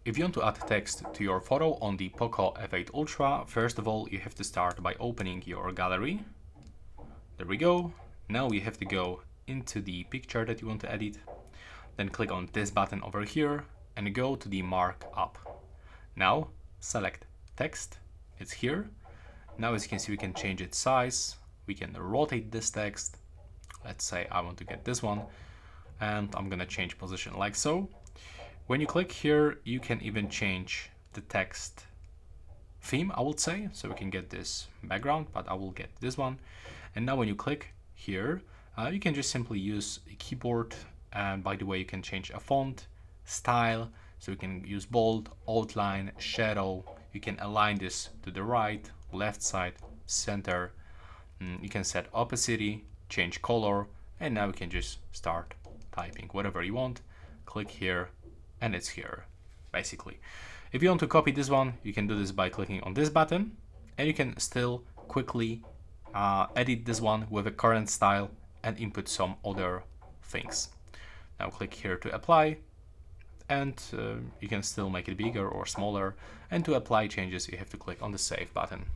If you want to add text to your photo on the Poco F8 Ultra, first of all, you have to start by opening your gallery. There we go. Now you have to go into the picture that you want to edit. Then click on this button over here and go to the markup. Now select text, it's here. Now as you can see, we can change its size. We can rotate this text. Let's say I want to get this one, and I'm gonna change position like so. When you click here, you can even change the text theme, I would say. So we can get this background, but I will get this one. And now when you click here, you can just simply use a keyboard. And by the way, you can change a font, style. So you can use bold, outline, shadow. You can align this to the right, left side, center. You can set opacity, change color, and now you can just start typing whatever you want. Click here, and it's here, basically. If you want to copy this one, you can do this by clicking on this button, and you can still quickly edit this one with a current style and input some other things. Now click here to apply, and you can still make it bigger or smaller. And to apply changes, you have to click on the save button.